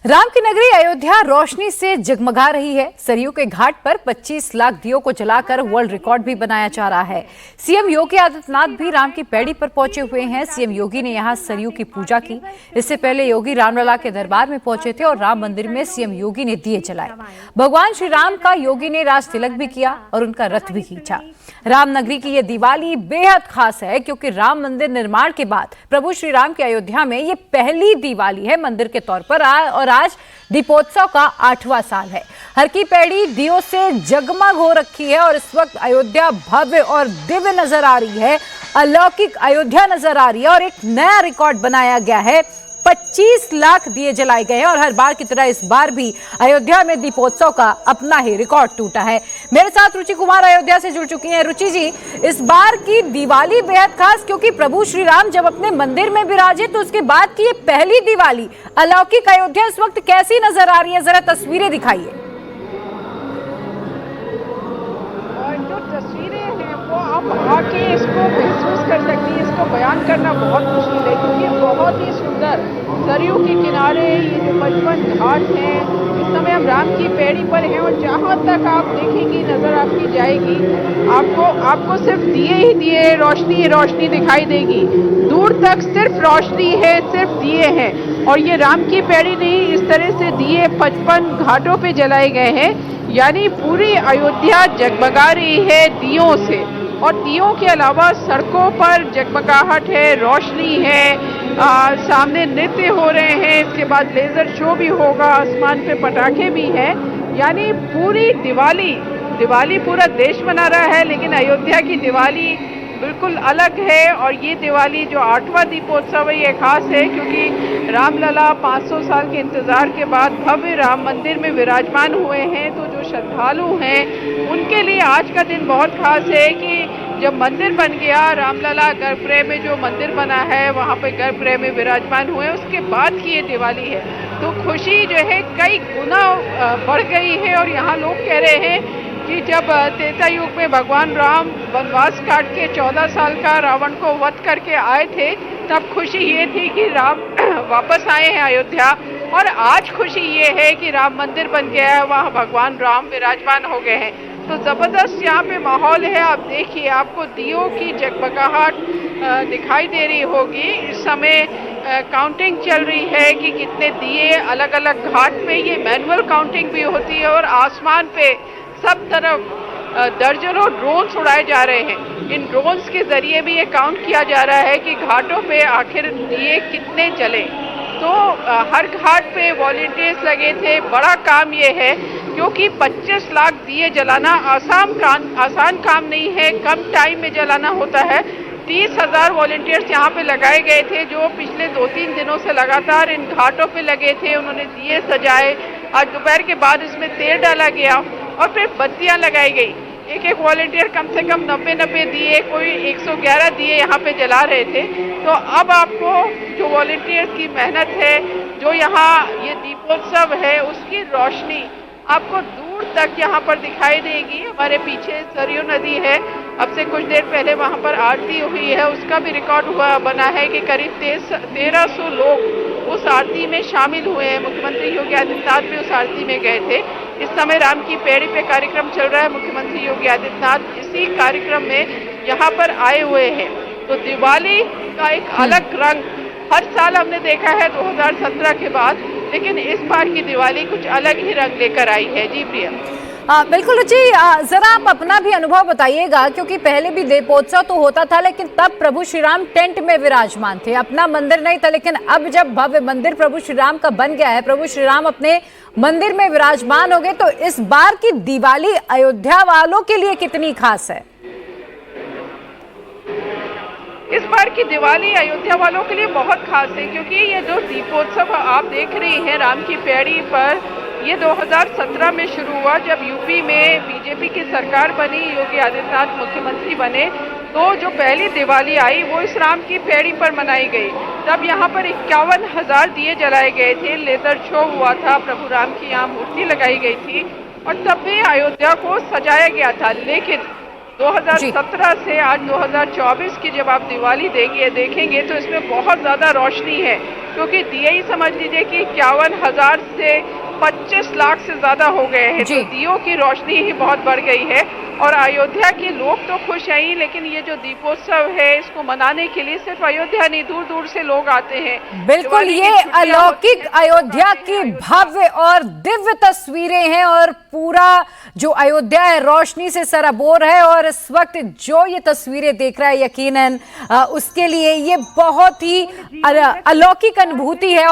राम की नगरी अयोध्या रोशनी से जगमगा रही है। सरयू के घाट पर 25 लाख दियों को जलाकर वर्ल्ड रिकॉर्ड भी बनाया जा रहा है। सीएम योगी आदित्यनाथ भी राम की पैड़ी पर पहुंचे हुए हैं। सीएम योगी ने यहां सरयू की पूजा की। इससे पहले योगी रामलला के दरबार में पहुंचे थे और राम मंदिर में सीएम योगी ने दिए जलाए। भगवान श्री राम का योगी ने राज तिलक भी किया और उनका रथ भी खींचा। राम नगरी की ये दिवाली बेहद खास है क्योंकि राम मंदिर निर्माण के बाद प्रभु श्री राम की अयोध्या में ये पहली दिवाली है मंदिर के तौर पर और आज दीपोत्सव का 8वां साल है। हर की पैड़ी दियों से जगमग हो रखी है और इस वक्त अयोध्या भव्य और दिव्य नजर आ रही है। अलौकिक अयोध्या नजर आ रही है और एक नया रिकॉर्ड बनाया गया है। 25 लाख दिए जलाए गए हैं और हर बार की तरह इस बार भी अयोध्या में दीपोत्सव का अपना ही रिकॉर्ड टूटा है। मेरे साथ रुचि कुमार अयोध्या से जुड़ चुकी हैं। रुचि जी, इस बार की दिवाली बेहद खास क्योंकि प्रभु श्री राम जब अपने मंदिर में विराजे तो उसके बाद की ये पहली दिवाली अलौकिक अयोध्या इस वक्त कैसी नजर आ रही है, जरा तस्वीरें दिखाइए। जो तस्वीरें हैं वो आप आके इसको महसूस कर सकती हैं। इसको बयान करना बहुत मुश्किल है क्योंकि बहुत ही सुंदर सरयू के किनारे ये जो 55 घाट हैं, इस समय हम राम की पैड़ी पर हैं और जहाँ तक आप देखेंगी नजर आपकी जाएगी आपको सिर्फ दिए ही दिए, रोशनी रोशनी दिखाई देगी। दूर तक सिर्फ रोशनी है, सिर्फ दिए हैं और ये राम की पैड़ी नहीं, इस तरह से दिए 55 घाटों पे जलाए गए हैं। यानी पूरी अयोध्या जगमगा रही है दियों से और दियों के अलावा सड़कों पर जगमगाहट है, रोशनी है, सामने नृत्य हो रहे हैं, इसके बाद लेजर शो भी होगा, आसमान पे पटाखे भी हैं। यानी पूरी दिवाली पूरा देश मना रहा है लेकिन अयोध्या की दिवाली बिल्कुल अलग है। और ये दिवाली जो 8वां दीपोत्सव है ये खास है क्योंकि रामलला 500 साल के इंतजार के बाद भव्य राम मंदिर में विराजमान हुए हैं। तो जो श्रद्धालु हैं उनके लिए आज का दिन बहुत खास है कि जब मंदिर बन गया, रामलला गर्भगृह में जो मंदिर बना है वहाँ पे गर्भगृह में विराजमान हुए, उसके बाद की ये दिवाली है। तो खुशी जो है कई गुना बढ़ गई है और यहाँ लोग कह रहे हैं कि जब त्रेता युग में भगवान राम वनवास काट के 14 साल का रावण को वध करके आए थे तब खुशी ये थी कि राम वापस आए हैं अयोध्या। और आज खुशी ये है कि राम मंदिर बन गया है, वहाँ भगवान राम विराजमान हो गए हैं। तो जबरदस्त यहाँ पे माहौल है। आप देखिए, आपको दियों की जगमगाहट दिखाई दे रही होगी। इस समय काउंटिंग चल रही है कि कितने दिए अलग अलग घाट में, ये मैनुअल काउंटिंग भी होती है और आसमान पे सब तरफ दर्जनों ड्रोन्स उड़ाए जा रहे हैं। इन ड्रोन्स के जरिए भी ये काउंट किया जा रहा है कि घाटों पे आखिर दिए कितने जले। तो हर घाट पे वॉलंटियर्स लगे थे। बड़ा काम ये है क्योंकि 25 लाख दिए जलाना आसान काम नहीं है, कम टाइम में जलाना होता है। 30,000 वॉलंटियर्स यहाँ पे लगाए गए थे जो पिछले 2-3 दिनों से लगातार इन घाटों पे लगे थे। उन्होंने दिए सजाए। आज दोपहर के बाद इसमें तेल डाला गया और फिर बत्तियां लगाई गई। एक वॉलंटियर कम से कम 90 दिए, कोई 111 दिए यहाँ पे जला रहे थे। तो अब आपको जो वॉलंटियर्स की मेहनत है, जो यहाँ ये दीपोत्सव है, उसकी रोशनी आपको दूर तक यहाँ पर दिखाई देगी। हमारे पीछे सरयू नदी है। अब से कुछ देर पहले वहाँ पर आरती हुई है, उसका भी रिकॉर्ड बना है कि करीब 1300 लोग उस आरती में शामिल हुए हैं। मुख्यमंत्री योगी आदित्यनाथ भी उस आरती में गए थे। इस समय राम की पैड़ी पे कार्यक्रम चल रहा है। मुख्यमंत्री योगी आदित्यनाथ इसी कार्यक्रम में यहाँ पर आए हुए हैं। तो दिवाली का एक अलग रंग हर साल हमने देखा है 2017 के बाद, लेकिन इस बार की दिवाली कुछ अलग ही रंग लेकर आई है। जी प्रिया। बिल्कुल रुचि, जरा आप अपना भी अनुभव बताइएगा क्योंकि पहले भी दीपोत्सव तो होता था लेकिन तब प्रभु श्री राम टेंट में विराजमान थे, अपना मंदिर नहीं था। लेकिन अब जब भव्य मंदिर प्रभु श्री राम का बन गया है, प्रभु श्री राम अपने मंदिर में विराजमान हो गए, तो इस बार की दिवाली अयोध्या वालों के लिए कितनी खास है? इस बार की दिवाली अयोध्या वालों के लिए बहुत खास है क्योंकि ये जो दीपोत्सव आप देख रही हैं राम की पैड़ी पर, ये 2017 में शुरू हुआ जब यूपी में बीजेपी की सरकार बनी, योगी आदित्यनाथ मुख्यमंत्री बने। तो जो पहली दिवाली आई वो इस राम की पैड़ी पर मनाई गई। तब यहाँ पर 51,000 दिए जलाए गए थे, लेजर शो हुआ था, प्रभु राम की यहाँ मूर्ति लगाई गई थी और तब भी अयोध्या को सजाया गया था। लेकिन 2017 से आज 2024 की जब आप दिवाली देखेंगे तो इसमें बहुत ज़्यादा रोशनी है, क्योंकि दिए ही समझ लीजिए कि 51,000 से 25 लाख से ज़्यादा हो गए हैं। तो दियों की रोशनी ही बहुत बढ़ गई है और अयोध्या के लोग तो खुश हैं ही, लेकिन ये जो दीपोत्सव है इसको मनाने के लिए सिर्फ अयोध्या नहीं, दूर दूर से लोग आते हैं। बिल्कुल, ये अलौकिक अयोध्या की भव्य और दिव्य तस्वीरें हैं और पूरा जो अयोध्या है रोशनी से सराबोर है। और इस वक्त जो ये तस्वीरें देख रहा है यकीनन उसके लिए ये बहुत ही अलौकिक अनुभूति है।